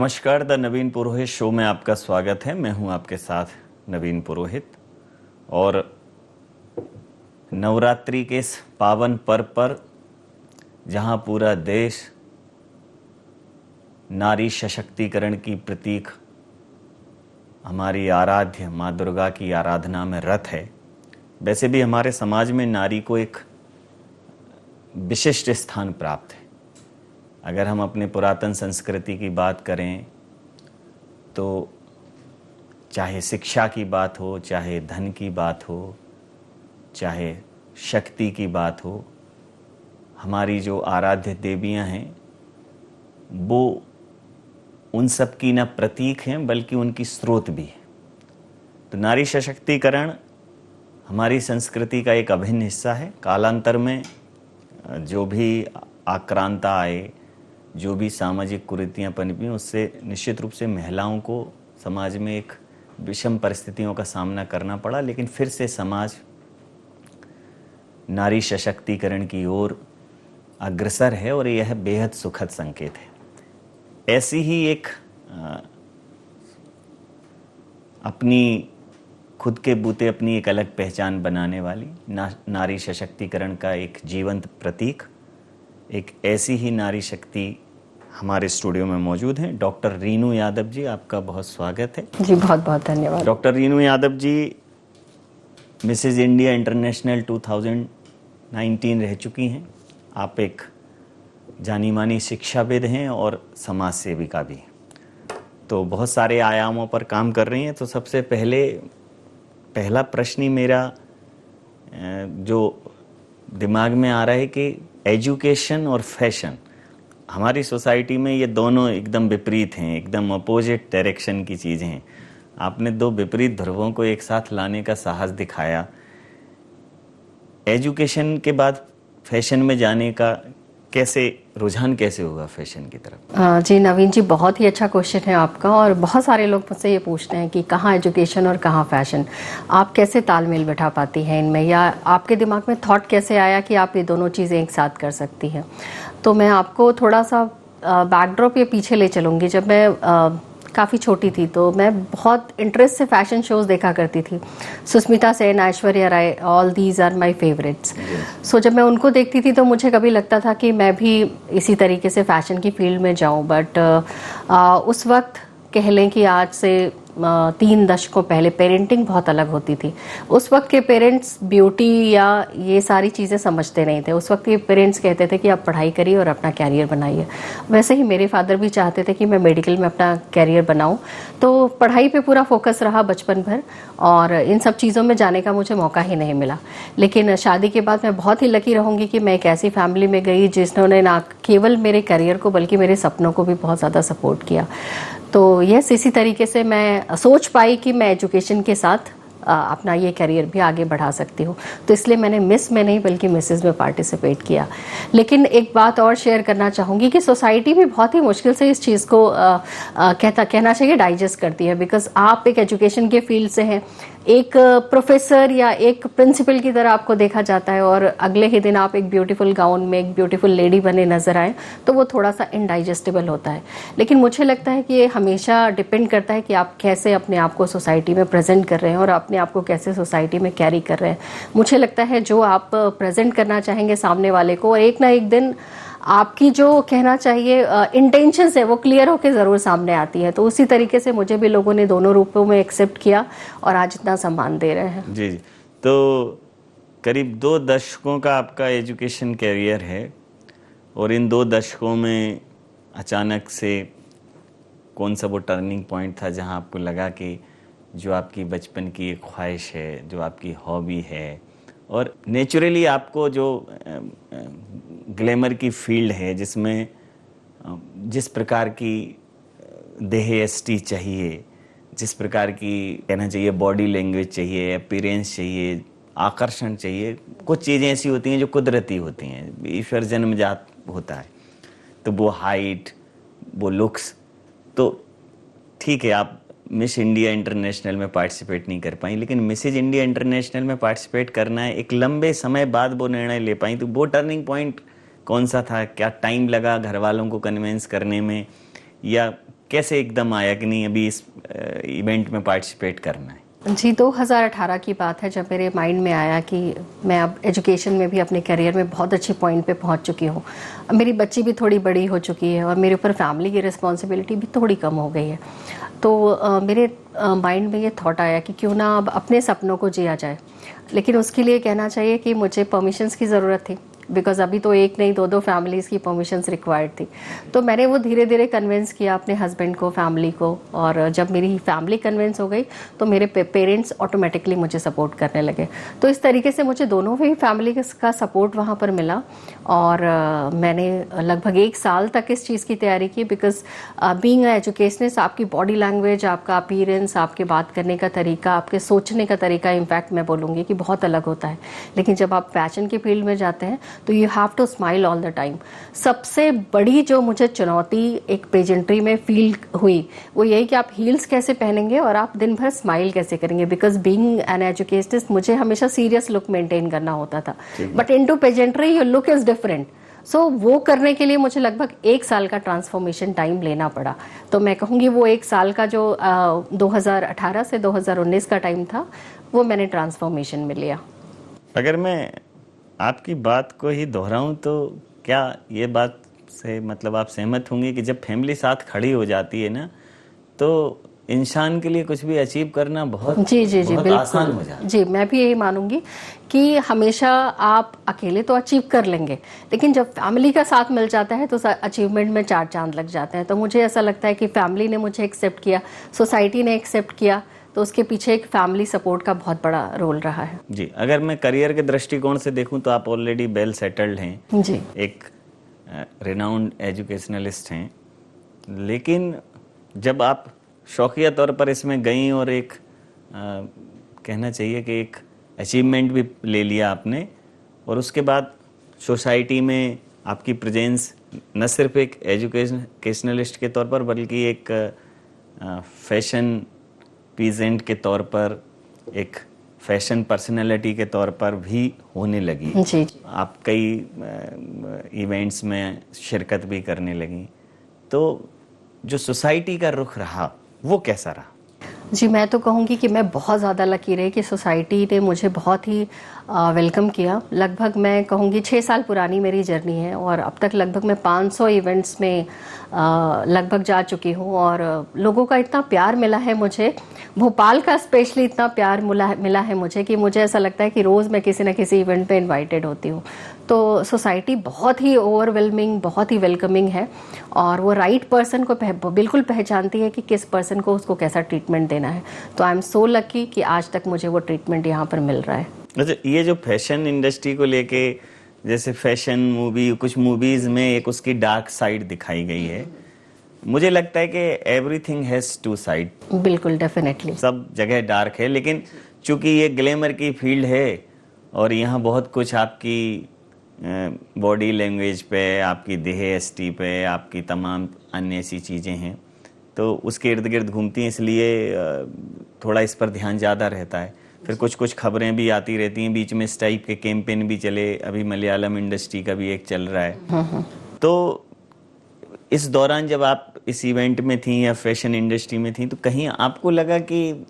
नमस्कार, the Naveen Purohit show में आपका स्वागत है। मैं हूं आपके साथ नवीन पुरोहित और नवरात्रि के इस पावन पर्व पर जहां पूरा देश नारी सशक्तिकरण की प्रतीक हमारी आराध्य माँ दुर्गा की आराधना में रत है, वैसे भी हमारे समाज में नारी को एक विशिष्ट स्थान प्राप्त है। अगर हम अपने पुरातन संस्कृति की बात करें तो चाहे शिक्षा की बात हो, चाहे धन की बात हो, चाहे शक्ति की बात हो, हमारी जो आराध्य देवियां हैं वो उन सब की न प्रतीक हैं बल्कि उनकी स्रोत भी है। तो नारी सशक्तिकरण हमारी संस्कृति का एक अभिन्न हिस्सा है। कालांतर में जो भी आक्रांता आए, जो भी सामाजिक कुरीतियाँ पनपी, उससे निश्चित रूप से महिलाओं को समाज में एक विषम परिस्थितियों का सामना करना पड़ा, लेकिन फिर से समाज नारी सशक्तिकरण की ओर अग्रसर है और यह बेहद सुखद संकेत है। ऐसी ही एक अपनी खुद के बूते अपनी एक अलग पहचान बनाने वाली नारी सशक्तिकरण का एक जीवंत प्रतीक, एक ऐसी ही नारी शक्ति हमारे स्टूडियो में मौजूद हैं। डॉक्टर रीनू यादव जी, आपका बहुत स्वागत है। जी बहुत बहुत धन्यवाद। Doctor Renu Yadav ji Mrs India international 2019 रह चुकी हैं। आप एक जानी मानी शिक्षाविद हैं और समाज सेविका भी, तो बहुत सारे आयामों पर काम कर रही हैं। तो सबसे पहला प्रश्न ही मेरा जो दिमाग में आ रहा है कि एजुकेशन और फैशन, हमारी सोसाइटी में ये दोनों एकदम विपरीत हैं, एकदम अपोजिट डायरेक्शन की चीज़ें हैं। आपने दो विपरीत ध्रुवों को एक साथ लाने का साहस दिखाया। एजुकेशन के बाद फैशन में जाने का रुझान कैसे हुआ फैशन की तरफ? जी नवीन जी, बहुत ही अच्छा क्वेश्चन है आपका। और बहुत सारे लोग मुझसे ये पूछते हैं कि कहाँ एजुकेशन और कहाँ फैशन, आप कैसे तालमेल बैठा पाती हैं इनमें, या आपके दिमाग में थॉट कैसे आया कि आप ये दोनों चीज़ें एक साथ कर सकती हैं। तो मैं आपको थोड़ा सा बैकड्रॉप ये पीछे ले चलूँगी। जब मैं काफ़ी छोटी थी तो मैं बहुत इंटरेस्ट से फैशन शोज़ देखा करती थी। Sushmita Sen, Aishwarya Rai, all these are my favourites. So जब मैं उनको देखती थी तो मुझे कभी लगता था कि मैं भी इसी तरीके से फैशन की फील्ड में जाऊं। बट उस वक्त कह लें कि आज से 3 दशकों पहले पेरेंटिंग बहुत अलग होती थी। उस वक्त के पेरेंट्स ब्यूटी या ये सारी चीज़ें समझते नहीं थे। उस वक्त के पेरेंट्स कहते थे कि आप पढ़ाई करिए और अपना कैरियर बनाइए। वैसे ही मेरे फादर भी चाहते थे कि मैं मेडिकल में अपना कैरियर बनाऊं, तो पढ़ाई पे पूरा फोकस रहा बचपन भर और इन सब चीज़ों में जाने का मुझे मौका ही नहीं मिला। लेकिन शादी के बाद मैं बहुत ही लकी रहूँगी कि मैं एक ऐसी फैमिली में गई जिन्होंने ना केवल मेरे करियर को बल्कि मेरे सपनों को भी बहुत ज़्यादा सपोर्ट किया। तो यस, इसी तरीके से मैं सोच पाई कि मैं एजुकेशन के साथ अपना ये करियर भी आगे बढ़ा सकती हूँ। तो इसलिए मैंने मिस में नहीं बल्कि मिसेज में पार्टिसिपेट किया। लेकिन एक बात और शेयर करना चाहूँगी कि सोसाइटी भी बहुत ही मुश्किल से इस चीज़ को कहना चाहिए डाइजेस्ट करती है। बिकॉज आप एक एजुकेशन के फील्ड से हैं, एक प्रोफेसर या एक प्रिंसिपल की तरह आपको देखा जाता है और अगले ही दिन आप एक ब्यूटीफुल गाउन में एक ब्यूटीफुल लेडी बने नजर आए, तो वो थोड़ा सा इनडाइजेस्टेबल होता है। लेकिन मुझे लगता है कि ये हमेशा डिपेंड करता है कि आप कैसे अपने आप को सोसाइटी में प्रेजेंट कर रहे हैं और अपने आप को कैसे सोसाइटी में कैरी कर रहे हैं। मुझे लगता है जो आप प्रेजेंट करना चाहेंगे सामने वाले को, और एक ना एक दिन आपकी जो कहना चाहिए इंटेंशंस है वो क्लियर होकर ज़रूर सामने आती है। तो उसी तरीके से मुझे भी लोगों ने दोनों रूपों में एक्सेप्ट किया और आज इतना सम्मान दे रहे हैं। जी, तो करीब 2 दशकों का आपका एजुकेशन कैरियर है और इन 2 दशकों में अचानक से कौन सा वो टर्निंग पॉइंट था जहां आपको लगा कि जो आपकी बचपन की एक ख्वाहिश है, जो आपकी हॉबी है और नेचुरली आपको जो ग्लैमर की फील्ड है जिसमें जिस प्रकार की देहयष्टि चाहिए, जिस प्रकार की कहना चाहिए बॉडी लैंग्वेज चाहिए, अपीयरेंस चाहिए, आकर्षण चाहिए, कुछ चीज़ें ऐसी होती हैं जो कुदरती होती हैं, ईश्वर जन्मजात होता है। तो वो हाइट, वो लुक्स, तो ठीक है आप मिस इंडिया इंटरनेशनल में पार्टिसिपेट नहीं कर पाई, लेकिन मिसेज इंडिया इंटरनेशनल में पार्टिसिपेट करना है, एक लंबे समय बाद वो निर्णय ले पाई। तो वो टर्निंग पॉइंट कौन सा था? क्या टाइम लगा घर वालों को कन्विंस करने में, या कैसे एकदम आया कि नहीं अभी इस इवेंट में पार्टिसिपेट करना है? जी 2018 की बात है जब मेरे माइंड में आया कि मैं अब एजुकेशन में भी अपने करियर में बहुत अच्छी पॉइंट पे पहुंच चुकी हूँ, मेरी बच्ची भी थोड़ी बड़ी हो चुकी है और मेरे ऊपर फैमिली की रिस्पॉन्सिबिलिटी भी थोड़ी कम हो गई है। तो मेरे माइंड में ये थॉट आया कि क्यों ना अब अपने सपनों को जिया जाए, लेकिन उसके लिए कहना चाहिए कि मुझे परमिशंस की ज़रूरत थी, बिकॉज अभी तो एक नहीं दो फैमिलीज़ की परमिशंस रिक्वायर्ड थी। तो मैंने वो धीरे धीरे कन्विंस किया अपने हस्बैंड को, फैमिली को, और जब मेरी फैमिली कन्विंस हो गई तो मेरे पेरेंट्स ऑटोमेटिकली मुझे सपोर्ट करने लगे। तो इस तरीके से मुझे दोनों ही फैमिली का सपोर्ट वहाँ पर मिला और मैंने लगभग 1 साल तक इस चीज़ की तैयारी की। बिकॉज बीइंग एजुकेशनिस्ट, आपकी बॉडी लैंग्वेज, आपका अपीयरेंस, आपके बात करने का तरीका, आपके सोचने का तरीका, इनफैक्ट मैं बोलूँगी कि बहुत अलग होता है। लेकिन जब आप फैशन के फील्ड में जाते हैं तो you have to smile all the time. सबसे बड़ी जो मुझे चुनौती एक पेजेंट्री में फील हुई वो यही कि आप हील्स कैसे पहनेंगे और आप दिन भर स्माइल कैसे करेंगे। बिकॉज बीइंग एन एजुकेशनिस्ट मुझे हमेशा सीरियस लुक मेंटेन करना होता था, but into pageantry your look is different. So वो करने के लिए मुझे लगभग 1 साल का ट्रांसफॉर्मेशन टाइम लेना पड़ा। तो मैं कहूँगी वो 1 साल का जो 2018 से 2019 का टाइम था वो मैंने ट्रांसफॉर्मेशन में लिया। अगर मैं आपकी बात को ही दोहराऊं तो क्या ये बात से मतलब आप सहमत होंगे कि जब फैमिली साथ खड़ी हो जाती है ना तो इंसान के लिए कुछ भी अचीव करना बहुत बहुत आसान हो जाता है। जी, मैं भी यही मानूंगी कि हमेशा आप अकेले तो अचीव कर लेंगे, लेकिन जब फैमिली का साथ मिल जाता है तो अचीवमेंट में 4 चांद लग जाते हैं। तो मुझे ऐसा लगता है कि फैमिली ने मुझे एक्सेप्ट किया, सोसाइटी ने एक्सेप्ट किया, तो उसके पीछे एक फैमिली सपोर्ट का बहुत बड़ा रोल रहा है। जी, अगर मैं करियर के दृष्टिकोण से देखूं तो आप ऑलरेडी वेल सेटल्ड हैं जी, एक रिनाउंड एजुकेशनलिस्ट हैं, लेकिन जब आप शौकिया तौर पर इसमें गई और एक कहना चाहिए कि एक अचीवमेंट भी ले लिया आपने, और उसके बाद सोसाइटी में आपकी प्रेजेंस न सिर्फ एक एजुकेशनलिस्ट के तौर पर बल्कि एक फैशन पीजेंट के तौर पर, एक फैशन पर्सनैलिटी के तौर पर भी होने लगी। जी। आप कई इवेंट्स में शिरकत भी करने लगी, तो जो सोसाइटी का रुख रहा वो कैसा रहा? जी, मैं तो कहूँगी कि मैं बहुत ज़्यादा लकी रही कि सोसाइटी ने मुझे बहुत ही वेलकम किया। लगभग मैं कहूँगी 6 साल पुरानी मेरी जर्नी है और अब तक लगभग मैं 500 इवेंट्स में लगभग जा चुकी हूँ और लोगों का इतना प्यार मिला है मुझे, भोपाल का स्पेशली इतना प्यार मिला है मुझे कि मुझे ऐसा लगता है कि रोज़ मैं किसी न किसी इवेंट पे इनवाइटेड होती हूँ। तो सोसाइटी बहुत ही ओवरवेलमिंग, बहुत ही वेलकमिंग है और वो राइट पर्सन को बिल्कुल पहचानती है कि किस पर्सन को उसको कैसा ट्रीटमेंट देना है। तो आई एम सो लकी कि आज तक मुझे वो ट्रीटमेंट यहाँ पर मिल रहा है। अच्छा, ये जो फैशन इंडस्ट्री को लेके, जैसे फैशन मूवी, कुछ मूवीज में एक उसकी डार्क साइड दिखाई गई है, मुझे लगता है कि एवरीथिंग हैज 2 साइड। बिल्कुल, डेफिनेटली सब जगह डार्क है, लेकिन चूंकि ये ग्लैमर की फील्ड है और यहाँ बहुत कुछ आपकी बॉडी लैंग्वेज पे, आपकी देहयष्टि पे, आपकी तमाम अन्य ऐसी चीज़ें हैं, तो उसके इर्द गिर्द घूमती हैं, इसलिए थोड़ा इस पर ध्यान ज़्यादा रहता है। फिर कुछ खबरें भी आती रहती हैं, बीच में इस टाइप के कैंपेन भी चले, अभी मलयालम इंडस्ट्री का भी एक चल रहा है। तो इस दौरान जब आप इस इवेंट में थी या फैशन इंडस्ट्री में थी, तो कहीं आपको लगा कि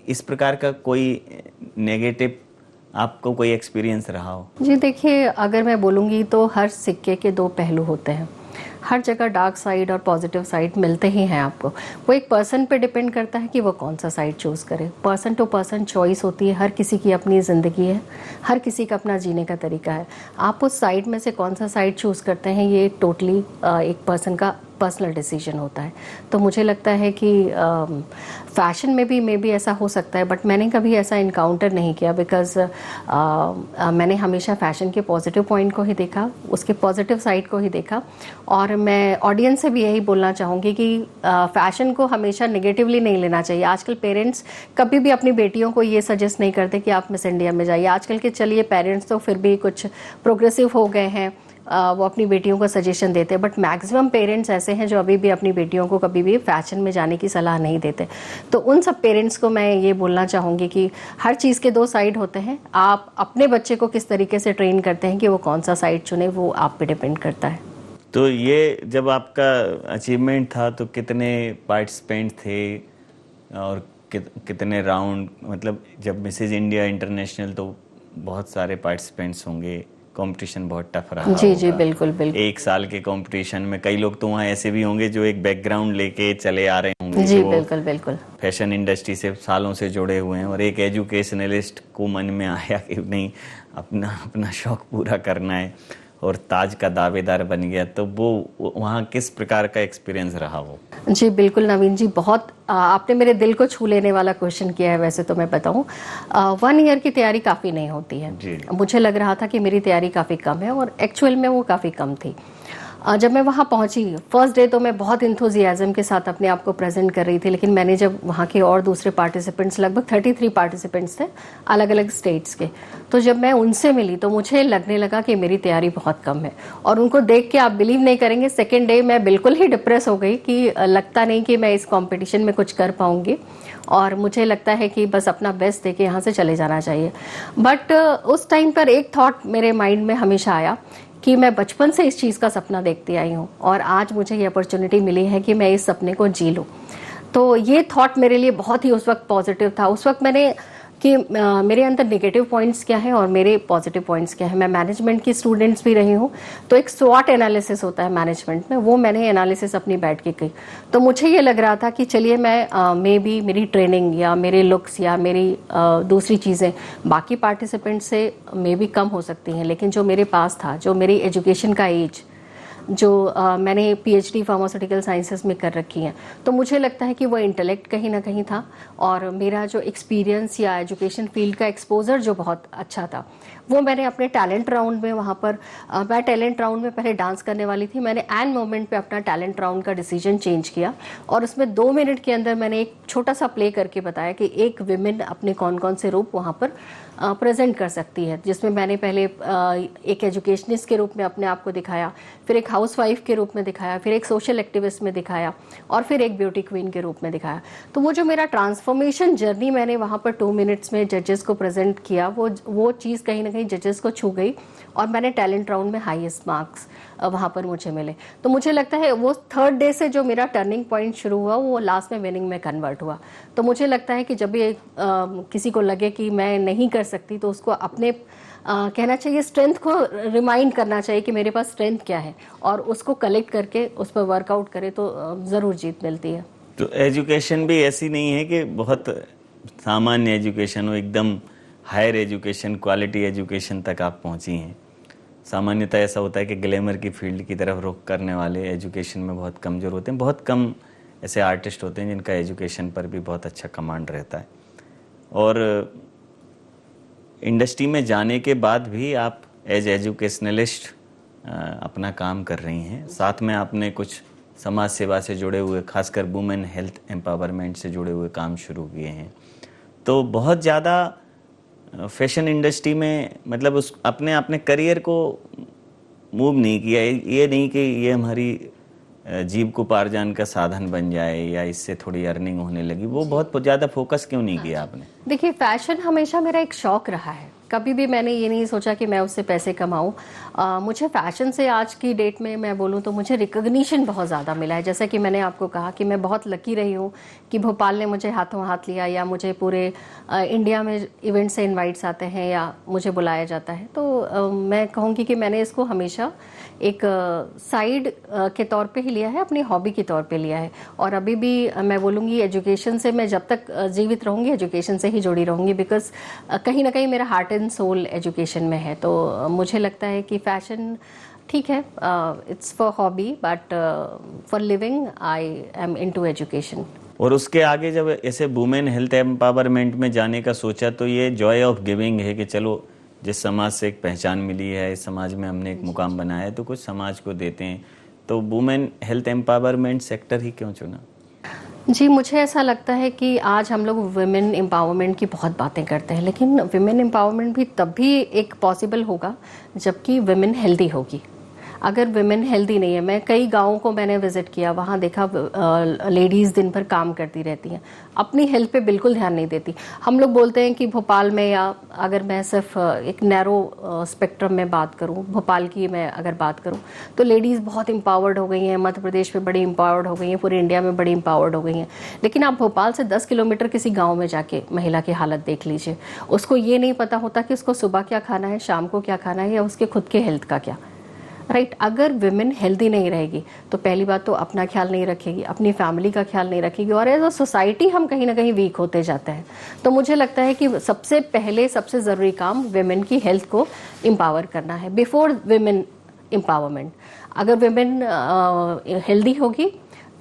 इस प्रकार का कोई नेगेटिव आपको कोई एक्सपीरियंस रहा हो? जी देखिए, अगर मैं बोलूँगी तो हर सिक्के के 2 पहलू होते हैं। हर जगह डार्क साइड और पॉजिटिव साइड मिलते ही हैं आपको। वो एक पर्सन पे डिपेंड करता है कि वो कौन सा साइड चूज़ करे। पर्सन टू पर्सन चॉइस होती है, हर किसी की अपनी ज़िंदगी है, हर किसी का अपना जीने का तरीका है। आप उस साइड में से कौन सा साइड चूज़ करते हैं, ये टोटली एक पर्सन का पर्सनल डिसीजन होता है। तो मुझे लगता है कि फैशन में भी ऐसा हो सकता है, बट मैंने कभी ऐसा इनकाउंटर नहीं किया, बिकॉज मैंने हमेशा फैशन के पॉजिटिव पॉइंट को ही देखा, उसके पॉजिटिव साइड को ही देखा। और मैं ऑडियंस से भी यही बोलना चाहूँगी कि फैशन को हमेशा नेगेटिवली नहीं लेना चाहिए। आजकल पेरेंट्स कभी भी अपनी बेटियों को ये सजेस्ट नहीं करते कि आप मिस इंडिया में जाइए। आजकल के चलिए पेरेंट्स तो फिर भी कुछ प्रोग्रेसिव हो गए हैं, वो अपनी बेटियों को सजेशन देते हैं, बट मैक्सिमम पेरेंट्स ऐसे हैं जो अभी भी अपनी बेटियों को कभी भी फैशन में जाने की सलाह नहीं देते। तो उन सब पेरेंट्स को मैं ये बोलना चाहूँगी कि हर चीज़ के 2 साइड होते हैं। आप अपने बच्चे को किस तरीके से ट्रेन करते हैं कि वो कौन सा साइड चुने, वो आप पे डिपेंड करता है। तो ये जब आपका अचीवमेंट था तो कितने पार्टिसिपेंट थे और कितने राउंड, मतलब जब मिसेज इंडिया इंटरनेशनल तो बहुत सारे पार्टिसिपेंट्स होंगे, कंपटीशन बहुत टफ रहा जी होगा। जी बिल्कुल बिल्कुल। एक साल के कंपटीशन में कई लोग तो वहाँ ऐसे भी होंगे जो एक बैकग्राउंड लेके चले आ रहे होंगे, जी जो बिल्कुल बिल्कुल। फैशन इंडस्ट्री से सालों से जुड़े हुए हैं, और एक एजुकेशनलिस्ट को मन में आया कि नहीं अपना अपना शौक पूरा करना है और ताज का दावेदार बन गया, तो वो वहाँ किस प्रकार का एक्सपीरियंस रहा वो? जी बिल्कुल नवीन जी, बहुत आपने मेरे दिल को छू लेने वाला क्वेश्चन किया है। वैसे तो मैं बताऊं 1 ईयर की तैयारी काफ़ी नहीं होती है जी। मुझे लग रहा था कि मेरी तैयारी काफ़ी कम है और एक्चुअल में वो काफ़ी कम थी। जब मैं वहाँ पहुँची फर्स्ट डे तो मैं बहुत इंथुजियाज्म के साथ अपने आप को प्रेजेंट कर रही थी, लेकिन मैंने जब वहाँ के और दूसरे पार्टिसिपेंट्स, लगभग 33 पार्टिसिपेंट्स थे अलग अलग स्टेट्स के, तो जब मैं उनसे मिली तो मुझे लगने लगा कि मेरी तैयारी बहुत कम है। और उनको देख के आप बिलीव नहीं करेंगे, सेकेंड डे मैं बिल्कुल ही डिप्रेस हो गई कि लगता नहीं कि मैं इस कॉम्पिटिशन में कुछ कर पाऊँगी, और मुझे लगता है कि बस अपना बेस्ट दे के यहाँ से चले जाना चाहिए। बट उस टाइम पर एक थॉट मेरे माइंड में हमेशा आया कि मैं बचपन से इस चीज़ का सपना देखती आई हूँ और आज मुझे ये अपॉर्चुनिटी मिली है कि मैं इस सपने को जी लूँ। तो ये थॉट मेरे लिए बहुत ही उस वक्त पॉजिटिव था। उस वक्त मैंने कि मेरे अंदर नेगेटिव पॉइंट्स क्या हैं और मेरे पॉजिटिव पॉइंट्स क्या हैं। मैं मैनेजमेंट की स्टूडेंट्स भी रही हूँ, तो एक स्वॉट एनालिसिस होता है मैनेजमेंट में, वो मैंने एनालिसिस अपनी बैठ के की। तो मुझे ये लग रहा था कि चलिए मैं मे बी मेरी ट्रेनिंग या मेरे लुक्स या मेरी दूसरी चीज़ें बाकी पार्टिसिपेंट से मे बी कम हो सकती हैं, लेकिन जो मेरे पास था, जो मेरी एजुकेशन का एज, जो मैंने पीएचडी फार्मास्यूटिकल साइंसेस में कर रखी हैं, तो मुझे लगता है कि वो इंटेलेक्ट कहीं ना कहीं था और मेरा जो एक्सपीरियंस या एजुकेशन फील्ड का एक्सपोजर जो बहुत अच्छा था, वो मैंने अपने टैलेंट राउंड में वहाँ पर मैं टैलेंट राउंड में पहले डांस करने वाली थी। मैंने एन मोमेंट पे अपना टैलेंट राउंड का डिसीजन चेंज किया और उसमें 2 मिनट के अंदर मैंने एक छोटा सा प्ले करके बताया कि एक विमेन अपने कौन कौन से रूप वहाँ पर प्रेजेंट कर सकती है, जिसमें मैंने पहले एक एजुकेशनिस्ट के रूप में अपने आप को दिखाया, फिर एक हाउसवाइफ के रूप में दिखाया, फिर एक सोशल एक्टिविस्ट में दिखाया और फिर एक ब्यूटी क्वीन के रूप में दिखाया। तो वो जो मेरा ट्रांसफॉर्मेशन जर्नी मैंने वहाँ पर 2 मिनट्स में जजेस को प्रेजेंट किया, वो चीज़ कहीं ना कहीं जजेस को छू गई और मैंने टैलेंट राउंड में हाईएस्ट मार्क्स वहाँ पर मुझे मिले। तो मुझे लगता है वो 3rd डे से जो मेरा टर्निंग पॉइंट शुरू हुआ वो लास्ट में विनिंग में कन्वर्ट हुआ। तो मुझे लगता है कि जब भी किसी को लगे कि मैं नहीं कर सकती, तो उसको अपने कहना चाहिए स्ट्रेंथ को रिमाइंड करना चाहिए कि मेरे पास स्ट्रेंथ क्या है और उसको कलेक्ट करके उस पर वर्कआउट करे तो ज़रूर जीत मिलती है। तो एजुकेशन भी ऐसी नहीं है कि बहुत सामान्य एजुकेशन हो, एकदम हायर एजुकेशन, क्वालिटी एजुकेशन तक आप पहुंची हैं। सामान्यतः ऐसा होता है कि ग्लैमर की फील्ड की तरफ रुख करने वाले एजुकेशन में बहुत कमज़ोर होते हैं। बहुत कम ऐसे आर्टिस्ट होते हैं जिनका एजुकेशन पर भी बहुत अच्छा कमांड रहता है। और इंडस्ट्री में जाने के बाद भी आप एज एजुकेशनलिस्ट अपना काम कर रही हैं। साथ में आपने कुछ समाज सेवा से जुड़े हुए, खासकर वुमेन हेल्थ एम्पावरमेंट से जुड़े हुए काम शुरू किए हैं। तो बहुत ज़्यादा फैशन इंडस्ट्री में मतलब उस अपने करियर को मूव नहीं किया। ये नहीं कि ये हमारी जीविकोपार्जन का साधन बन जाए या इससे थोड़ी अर्निंग होने लगी, वो बहुत ज़्यादा फोकस क्यों नहीं किया आपने? देखिए, फैशन हमेशा मेरा एक शौक रहा है। कभी भी मैंने ये नहीं सोचा कि मैं उससे पैसे कमाऊँ। मुझे फ़ैशन से आज की डेट में मैं बोलूँ तो मुझे रिकग्निशन बहुत ज़्यादा मिला है। जैसा कि मैंने आपको कहा कि मैं बहुत लकी रही हूँ कि भोपाल ने मुझे हाथों हाथ लिया, या मुझे पूरे इंडिया में इवेंट से इनवाइट्स आते हैं या मुझे बुलाया जाता है। तो मैं कहूँगी कि मैंने इसको हमेशा एक साइड के तौर पे ही लिया है, अपनी हॉबी के तौर पे लिया है। और अभी भी मैं बोलूँगी एजुकेशन से मैं जब तक जीवित रहूँगी एजुकेशन से ही जुड़ी रहूँगी, बिकॉज कहीं ना कहीं मेरा हार्ट एंड सोल एजुकेशन में है। तो मुझे लगता है कि फैशन ठीक है, it's for hobby, but for living I am into education. और उसके आगे जब ऐसे वुमेन हेल्थ एम्पावरमेंट में जाने का सोचा तो ये जॉय ऑफ गिविंग है कि चलो जिस समाज से एक पहचान मिली है, इस समाज में हमने एक मुकाम बनाया है तो कुछ समाज को देते हैं। तो वुमेन हेल्थ एम्पावरमेंट सेक्टर ही क्यों चुना? जी, मुझे ऐसा लगता है कि आज हम लोग वुमेन एम्पावरमेंट की बहुत बातें करते हैं, लेकिन वुमेन एम्पावरमेंट भी तब भी एक पॉसिबल होगा जबकि वुमेन हेल्दी होगी। अगर विमेन हेल्दी नहीं है, मैं कई गाँवों को मैंने विजिट किया, वहाँ देखा लेडीज़ दिन भर काम करती रहती हैं, अपनी हेल्थ पे बिल्कुल ध्यान नहीं देती। हम लोग बोलते हैं कि भोपाल में, या अगर मैं सिर्फ एक नैरो स्पेक्ट्रम में बात करूं, भोपाल की मैं अगर बात करूं, तो लेडीज़ बहुत एम्पावर्ड हो गई हैं, मध्य प्रदेश में बड़ी एम्पावर्ड हो गई हैं, पूरे इंडिया में बड़ी एम्पावर्ड हो गई हैं। लेकिन आप भोपाल से 10 किलोमीटर किसी गाँव में जाके महिला की हालत देख लीजिए, उसको ये नहीं पता होता कि उसको सुबह क्या खाना है, शाम को क्या खाना है, या उसके खुद के हेल्थ का क्या। राइट अगर विमेन हेल्दी नहीं रहेगी तो पहली बात तो अपना ख्याल नहीं रखेगी, अपनी फैमिली का ख्याल नहीं रखेगी, और एज अ सोसाइटी हम कहीं ना कहीं वीक होते जाते हैं। तो मुझे लगता है कि सबसे पहले सबसे ज़रूरी काम विमेन की हेल्थ को एम्पावर करना है, बिफोर विमेन एम्पावरमेंट। अगर विमेन हेल्दी होगी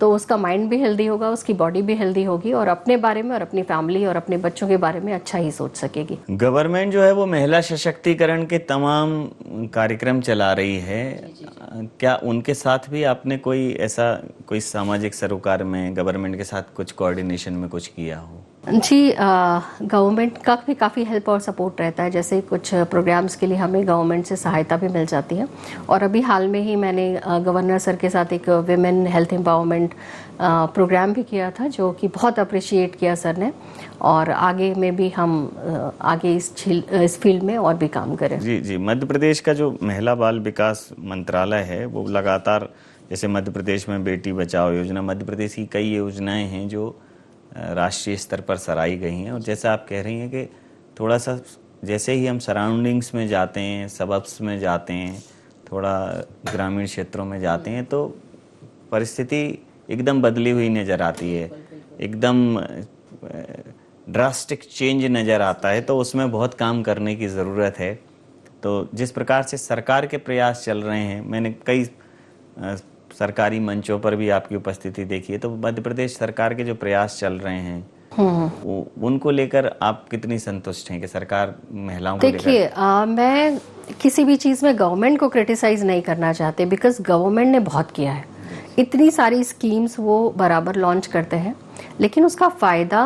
तो उसका माइंड भी हेल्दी होगा, उसकी बॉडी भी हेल्दी होगी, और अपने बारे में और अपनी फैमिली और अपने बच्चों के बारे में अच्छा ही सोच सकेगी। गवर्नमेंट जो है वो महिला सशक्तिकरण के तमाम कार्यक्रम चला रही है। क्या उनके साथ भी आपने कोई ऐसा कोई सामाजिक सरोकार में गवर्नमेंट के साथ कुछ कोऑर्डिनेशन में कुछ किया हो? जी, गवर्नमेंट का भी काफ़ी हेल्प और सपोर्ट रहता है। जैसे कुछ प्रोग्राम्स के लिए हमें गवर्नमेंट से सहायता भी मिल जाती है, और अभी हाल में ही मैंने गवर्नर सर के साथ एक विमेन हेल्थ एम्पावरमेंट प्रोग्राम भी किया था, जो कि बहुत अप्रिशिएट किया सर ने, और आगे में भी हम आगे इस फील्ड में और भी काम करें। जी जी, मध्य प्रदेश का जो महिला बाल विकास मंत्रालय है वो लगातार, जैसे मध्य प्रदेश में बेटी बचाओ योजना, मध्य प्रदेश की कई योजनाएं हैं जो राष्ट्रीय स्तर पर सराही गई हैं। और जैसा आप कह रही हैं कि थोड़ा सा जैसे ही हम सराउंडिंग्स में जाते हैं, सबब्स में जाते हैं, थोड़ा ग्रामीण क्षेत्रों में जाते हैं, तो परिस्थिति एकदम बदली हुई नज़र आती है, एकदम ड्रास्टिक चेंज नज़र आता है। तो उसमें बहुत काम करने की ज़रूरत है। तो जिस प्रकार से सरकार के प्रयास चल रहे हैं, मैंने कई सरकारी मंचों पर भी आपकी उपस्थिति देखी है, तो मध्य प्रदेश सरकार के जो प्रयास चल रहे हैं उनको लेकर आप कितनी संतुष्ट हैं कि सरकार महिलाओं को लेकर? देखिए, मैं किसी भी चीज़ में गवर्नमेंट को क्रिटिसाइज नहीं करना चाहते, बिकॉज गवर्नमेंट ने बहुत किया है, इतनी सारी स्कीम्स वो बराबर लॉन्च करते हैं, लेकिन उसका फ़ायदा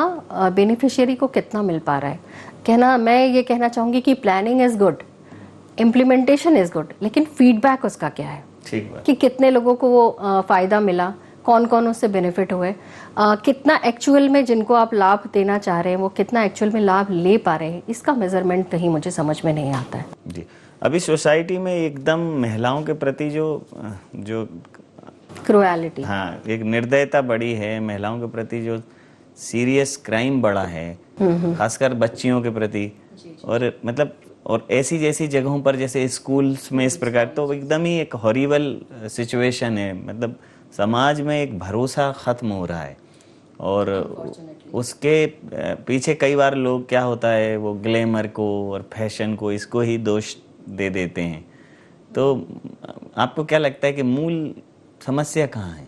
बेनिफिशियरी को कितना मिल पा रहा है। मैं ये कहना चाहूँगी कि planning is good, implementation is good, लेकिन फीडबैक उसका क्या है, कि कितने लोगों को वो फ़ायदा मिला, कौन कौन उससे बेनिफिट हुए, कितना एक्चुअल में जिनको आप लाभ देना चाह रहे हैं वो कितना एक्चुअल में लाभ ले पा रहे हैं, इसका मेजरमेंट कहीं मुझे समझ में नहीं आता है। जी, अभी सोसाइटी में एकदम महिलाओं के प्रति जो क्रुएलिटी, हाँ, एक निर्दयता बढ़ी है, महिलाओं के प्रति जो सीरियस क्राइम बढ़ा है, खासकर बच्चियों के प्रति, और मतलब और ऐसी जैसी जगहों पर जैसे स्कूल्स में इस प्रकार, तो एकदम ही एक हॉरिबल सिचुएशन है। मतलब समाज में एक भरोसा खत्म हो रहा है, और उसके पीछे कई बार लोग क्या होता है, वो ग्लैमर को और फैशन को, इसको ही दोष दे देते हैं। तो आपको क्या लगता है कि मूल समस्या कहाँ है?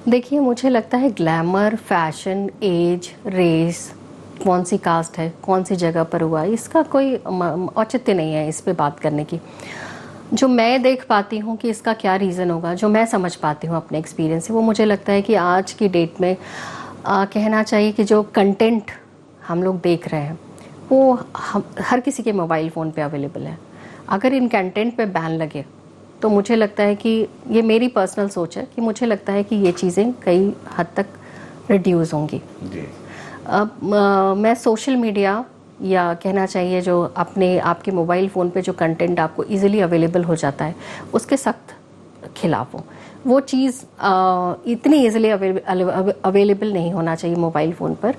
देखिए, मुझे लगता है ग्लैमर, फैशन, एज, रेस, कौन सी कास्ट है, कौन सी जगह पर हुआ, इसका कोई औचित्य नहीं है इस पे बात करने की। जो मैं देख पाती हूँ कि इसका क्या रीज़न होगा, जो मैं समझ पाती हूँ अपने एक्सपीरियंस से, वो मुझे लगता है कि आज की डेट में कहना चाहिए कि जो कंटेंट हम लोग देख रहे हैं वो हर किसी के मोबाइल फ़ोन पे अवेलेबल है। अगर इन कंटेंट पे बैन लगे तो मुझे लगता है कि, ये मेरी पर्सनल सोच है, कि मुझे लगता है कि ये चीज़ें कई हद तक रिड्यूस होंगी। मैं सोशल मीडिया, या कहना चाहिए जो आपके मोबाइल फ़ोन पे जो कंटेंट आपको इजीली अवेलेबल हो जाता है, उसके सख्त खिलाफ हूँ। वो चीज़ इतनी इजीली अवेलेबल नहीं होना चाहिए मोबाइल फ़ोन पर,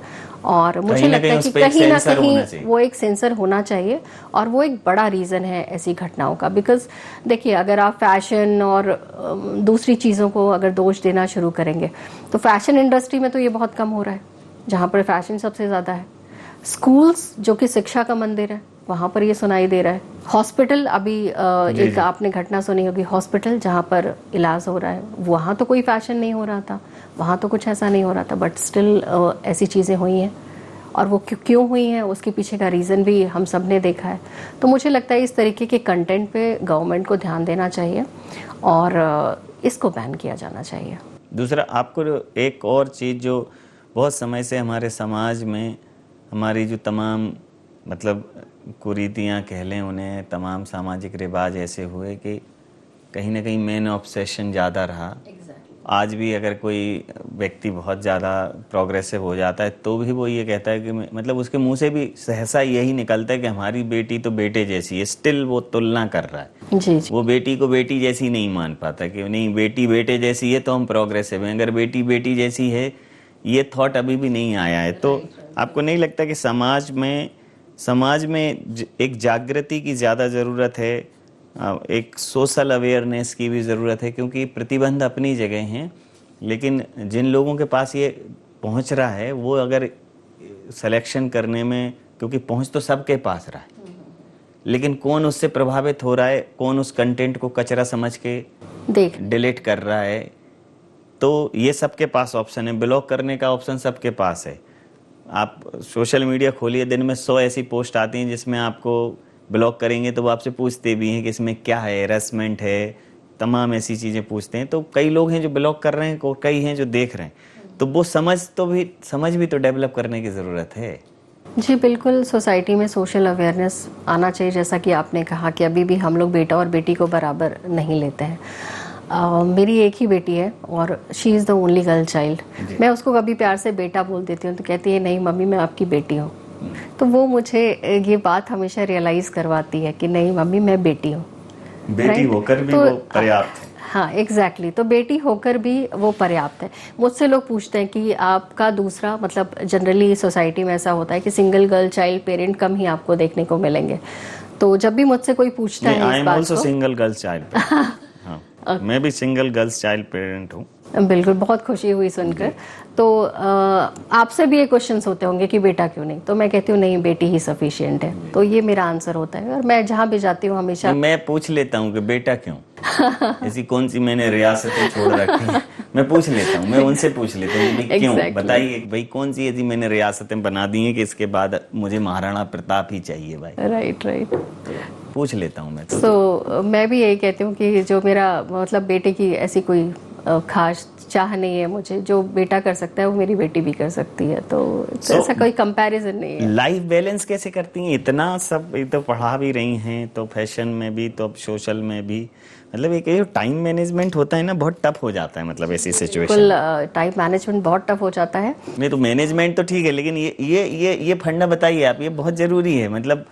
और मुझे लगता है कि कहीं ना कहीं वो एक सेंसर होना चाहिए, और वो एक बड़ा रीज़न है ऐसी घटनाओं का। बिकॉज देखिए, अगर आप फैशन और दूसरी चीज़ों को अगर दोष देना शुरू करेंगे, तो फैशन इंडस्ट्री में तो ये बहुत कम हो रहा है, जहाँ पर फैशन सबसे ज़्यादा है। स्कूल्स जो कि शिक्षा का मंदिर है, वहाँ पर ये सुनाई दे रहा है। हॉस्पिटल, अभी एक आपने घटना सुनी होगी, हॉस्पिटल जहाँ पर इलाज हो रहा है, वहाँ तो कोई फैशन नहीं हो रहा था, वहाँ तो कुछ ऐसा नहीं हो रहा था, बट स्टिल ऐसी चीज़ें हुई हैं, और वो क्यों हुई हैं उसके पीछे का रीज़न भी हम सब ने देखा है। तो मुझे लगता है इस तरीके के कंटेंट पे गवर्नमेंट को ध्यान देना चाहिए, और इसको बैन किया जाना चाहिए। दूसरा, आपको एक और चीज़ जो बहुत समय से हमारे समाज में, हमारी जो तमाम मतलब कुरीतियाँ कह लें उन्हें, तमाम सामाजिक रिवाज ऐसे हुए कि कहीं ना कहीं मैन ऑब्सेशन ज़्यादा रहा। आज भी अगर कोई व्यक्ति बहुत ज़्यादा प्रोग्रेसिव हो जाता है तो भी वो ये कहता है कि मतलब उसके मुंह से भी सहसा यही निकलता है कि हमारी बेटी तो बेटे जैसी है। स्टिल वो तुलना कर रहा है जी जी। वो बेटी को बेटी जैसी नहीं मान पाता कि नहीं बेटी बेटे जैसी है तो हम प्रोग्रेसिव हैं, अगर बेटी बेटी जैसी है ये थॉट अभी भी नहीं आया है। तो आपको नहीं लगता कि समाज में एक जागृति की ज़्यादा ज़रूरत है, एक सोशल अवेयरनेस की भी ज़रूरत है, क्योंकि प्रतिबंध अपनी जगह हैं लेकिन जिन लोगों के पास ये पहुंच रहा है वो अगर सिलेक्शन करने में, क्योंकि पहुंच तो सबके पास रहा है लेकिन कौन उससे प्रभावित हो रहा है, कौन उस कंटेंट को कचरा समझ के डिलीट कर रहा है, तो ये सबके पास ऑप्शन है। ब्लॉक करने का ऑप्शन सबके पास है। आप सोशल मीडिया खोलिए, दिन में 100 ऐसी पोस्ट आती हैं जिसमें आपको ब्लॉक करेंगे तो वो आपसे पूछते भी हैं कि इसमें क्या है, हैरेसमेंट है, तमाम ऐसी चीज़ें पूछते हैं। तो कई लोग हैं जो ब्लॉक कर रहे हैं और कई हैं जो देख रहे हैं, तो वो समझ भी तो डेवलप करने की ज़रूरत है। जी बिल्कुल, सोसाइटी में सोशल अवेयरनेस आना चाहिए। जैसा कि आपने कहा कि अभी भी हम लोग बेटा और बेटी को बराबर नहीं लेते हैं। मेरी एक ही बेटी है और she is the only girl child. मैं उसको कभी प्यार से बेटा बोल देती हूँ तो कहती है नहीं मम्मी मैं आपकी बेटी हूँ। तो वो मुझे ये बात हमेशा रियलाइज़ करवाती है कि नहीं मम्मी मैं बेटी हूँ। बेटी होकर भी वो पर्याप्त है। हाँ एग्जैक्टली, तो बेटी होकर भी वो पर्याप्त है। मुझसे लोग पूछते हैं कि आपका दूसरा, मतलब जनरली सोसाइटी में ऐसा होता है कि सिंगल गर्ल चाइल्ड पेरेंट कम ही आपको देखने को मिलेंगे। तो जब भी मुझसे कोई पूछता है इस बात को, सिंगल गर्ल चाइल्ड हाँ, मैं भी सिंगल गर्ल्स चाइल्ड पेरेंट हूँ। बिल्कुल, बहुत खुशी हुई सुनकर। तो आपसे भी ये क्वेश्चंस होते होंगे कि बेटा क्यों नहीं, तो मैं कहती हूँ नहीं बेटी ही सफिशिएंट है। तो ये मेरा आंसर होता है और मैं जहाँ भी जाती हूँ हमेशा मैं पूछ लेता हूँ कि बेटा क्यों ऐसी कौन सी मैंने रियासतें छोड़ रखी हैं, मैं पूछ लेता हूँ, मैं उनसे पूछ लेता हूँ कि क्यों बताइए भाई, कौन सी ऐसी मैंने रियासतें बना दी हैं कि इसके बाद मुझे महाराणा प्रताप ही चाहिए भाई। राइट पूछ लेता हूँ मैं तो। तो मैं भी यही कहती हूँ कि जो मेरा मतलब बेटे की ऐसी कोई खास चाह नहीं है मुझे, जो बेटा कर सकता है वो मेरी बेटी भी कर सकती है। तो ऐसा कोई कंपैरिजन नहीं है। लाइफ बैलेंस कैसे करती हैं? इतना सब तो पढ़ा भी रही हैं, तो फैशन में भी, तो सोशल में भी, मतलब एक जो टाइम मैनेजमेंट होता है ना बहुत टफ हो जाता है, मतलब ऐसी सिचुएशन टाइम मैनेजमेंट बहुत टफ हो जाता है। नहीं तो मैनेजमेंट तो ठीक है लेकिन ये फंडा बताइए आप, ये बहुत जरूरी है। मतलब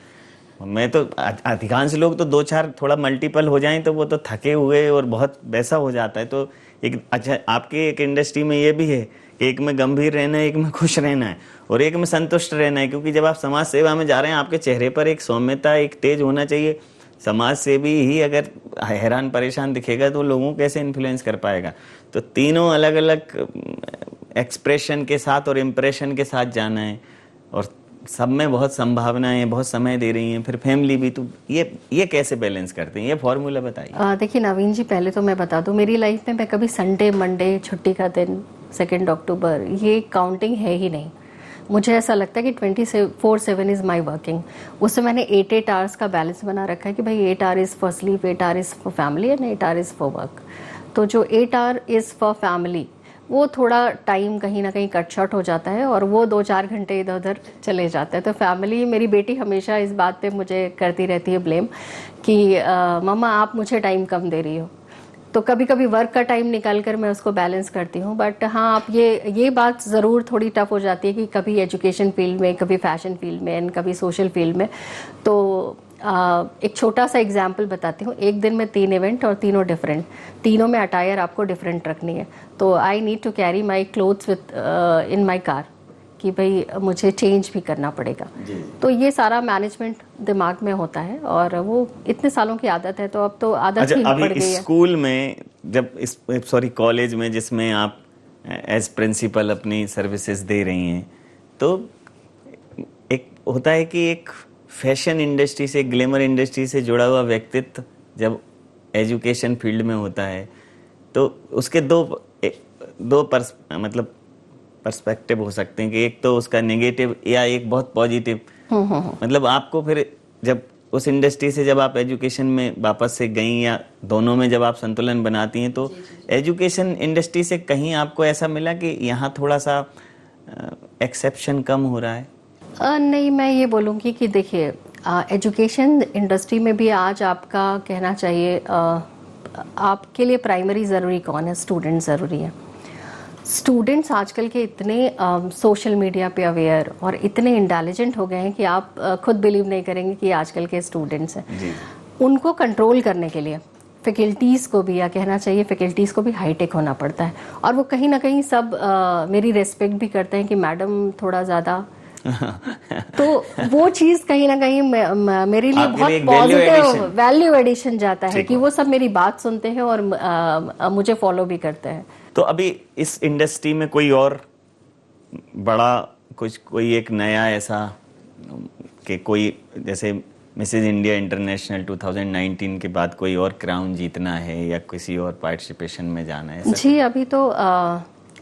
मैं तो अधिकांश लोग तो 2-4 थोड़ा मल्टीपल हो जाएं तो वो तो थके हुए और बहुत वैसा हो जाता है। तो एक अच्छा आपके एक इंडस्ट्री में ये भी है कि एक में गंभीर रहना है, एक में खुश रहना है और एक में संतुष्ट रहना है, क्योंकि जब आप समाज सेवा में जा रहे हैं आपके चेहरे पर एक सौम्यता, एक तेज होना चाहिए। समाज सेवी ही अगर हैरान परेशान दिखेगा तो लोगों को कैसे इन्फ्लुएंस कर पाएगा? तो तीनों अलग अलग एक्सप्रेशन के साथ और इम्प्रेशन के साथ जाना है और सब में बहुत संभावनाएं हैं, बहुत समय दे रही हैं, फिर फैमिली भी। तो ये कैसे बैलेंस करते हैं? ये फॉर्मूला बताइए। देखिए नवीन जी, पहले तो मैं बता दूं मेरी लाइफ में मैं कभी संडे मंडे छुट्टी का दिन 2 अक्टूबर ये काउंटिंग है ही नहीं। मुझे ऐसा लगता है कि 24/7 इज़ माई वर्किंग। उससे मैंने 8 आवर्स का बैलेंस बना रखा है कि भाई 8 our is for sleep, 8 our is for family and 8 our is for work. तो जो 8 आवर इज़ फॉर फैमिली वो थोड़ा टाइम कहीं ना कहीं कट शॉर्ट हो जाता है और वो 2-4 घंटे इधर उधर चले जाते हैं। तो फैमिली, मेरी बेटी हमेशा इस बात पे मुझे करती रहती है ब्लेम कि मम्मा आप मुझे टाइम कम दे रही हो। तो कभी कभी वर्क का टाइम निकाल कर मैं उसको बैलेंस करती हूँ। बट हाँ, आप ये बात ज़रूर थोड़ी टफ हो जाती है कि कभी एजुकेशन फील्ड में, कभी फैशन फील्ड में एंड कभी सोशल फील्ड में। तो एक छोटा सा एग्जाम्पल बताती हूँ। एक दिन में 3 इवेंट और तीनों डिफरेंट, तीनों में अटायर आपको डिफरेंट रखनी है। तो I need to carry my clothes with in my car कि भाई मुझे चेंज भी करना पड़ेगा। तो ये सारा मैनेजमेंट दिमाग में होता है और वो इतने सालों की आदत है, तो अब तो आदत ही पड़ गई है। स्कूल में जब कॉलेज में जिसमें आप एज प्रिंसिपल अपनी सर्विसेज दे रही हैं, तो एक होता है कि एक फैशन इंडस्ट्री से, ग्लैमर इंडस्ट्री से जुड़ा हुआ व्यक्तित्व जब एजुकेशन फील्ड में होता है तो उसके दो पर्सपेक्टिव हो सकते हैं कि एक तो उसका नेगेटिव या एक बहुत पॉजिटिव। मतलब आपको फिर जब उस इंडस्ट्री से जब आप एजुकेशन में वापस से गई या दोनों में जब आप संतुलन बनाती हैं, तो एजुकेशन इंडस्ट्री से कहीं आपको ऐसा मिला कि यहाँ थोड़ा सा एक्सेप्शन कम हो रहा है? नहीं, मैं ये बोलूँगी कि देखिए एजुकेशन इंडस्ट्री में भी आज आपका कहना चाहिए आपके लिए प्राइमरी ज़रूरी कौन है? स्टूडेंट ज़रूरी है। स्टूडेंट्स आजकल के इतने सोशल मीडिया पे अवेयर और इतने इंटेलिजेंट हो गए हैं कि आप खुद बिलीव नहीं करेंगे कि आजकल के स्टूडेंट्स हैं। जी। उनको कंट्रोल करने के लिए फैकल्टीज़ को भी, या कहना चाहिए फैकल्टीज़ को भी हाईटेक होना पड़ता है, और वो कहीं ना कहीं सब मेरी रेस्पेक्ट भी करते हैं कि मैडम थोड़ा ज़्यादा तो वो चीज़ कहीं ना कहीं मेरे लिए आपके बहुत लिए एक पॉजिटिव वैल्यू एडिशन जाता है ठीक कि वो सब मेरी बात सुनते हैं और मुझे फॉलो भी करते हैं। तो अभी इस इंडस्ट्री में कोई और बड़ा कोई एक नया ऐसा कि कोई जैसे मिसेज इंडिया इंटरनेशनल 2019 के बाद कोई और क्राउन जीतना है या किसी और पार्टिसिपेशन में जाना है? जी, अभी तो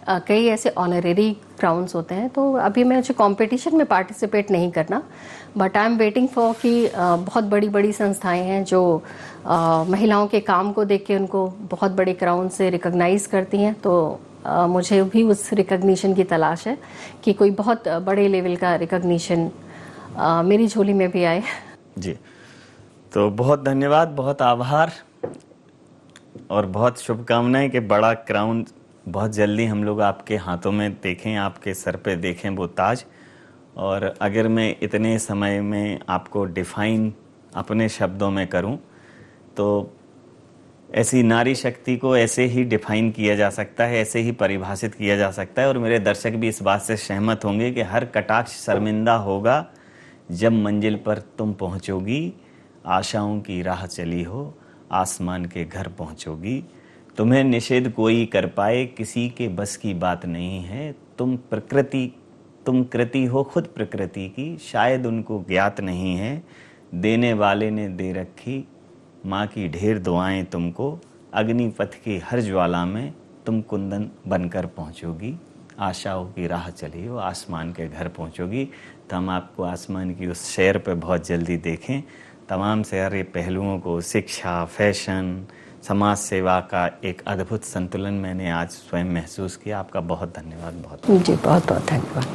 कई ऐसे ऑनरेरी क्राउन्स होते हैं, तो अभी मैं मुझे कंपटीशन में पार्टिसिपेट नहीं करना, but I am waiting for कि बहुत बड़ी बड़ी संस्थाएं हैं जो महिलाओं के काम को देख के उनको बहुत बड़े क्राउन से रिकॉग्नाइज करती हैं, तो मुझे भी उस रिकॉग्निशन की तलाश है कि कोई बहुत बड़े लेवल का रिकॉग्निशन मेरी झोली में भी आए। जी, तो बहुत धन्यवाद, बहुत आभार और बहुत शुभकामनाएं कि बड़ा क्राउन बहुत जल्दी हम लोग आपके हाथों में देखें, आपके सर पे देखें वो ताज। और अगर मैं इतने समय में आपको डिफाइन अपने शब्दों में करूं तो ऐसी नारी शक्ति को ऐसे ही डिफाइन किया जा सकता है, ऐसे ही परिभाषित किया जा सकता है। और मेरे दर्शक भी इस बात से सहमत होंगे कि हर कटाक्ष शर्मिंदा होगा जब मंजिल पर तुम पहुंचोगी, आशाओं की राह चली हो, आसमान के घर पहुंचोगी। तुम्हें निषेध कोई कर पाए, किसी के बस की बात नहीं है। तुम कृति हो खुद प्रकृति की, शायद उनको ज्ञात नहीं है। देने वाले ने दे रखी माँ की ढेर दुआएं तुमको। अग्निपथ की हर ज्वाला में तुम कुंदन बनकर पहुँचोगी। आशाओं की राह चली हो, आसमान के घर पहुँचोगी। तो हम आपको आसमान की उस शेर पे बहुत जल्दी देखें। तमाम सारे पहलुओं को, शिक्षा, फैशन, समाज सेवा का एक अद्भुत संतुलन मैंने आज स्वयं महसूस किया। आपका बहुत धन्यवाद। बहुत जी, बहुत बहुत धन्यवाद।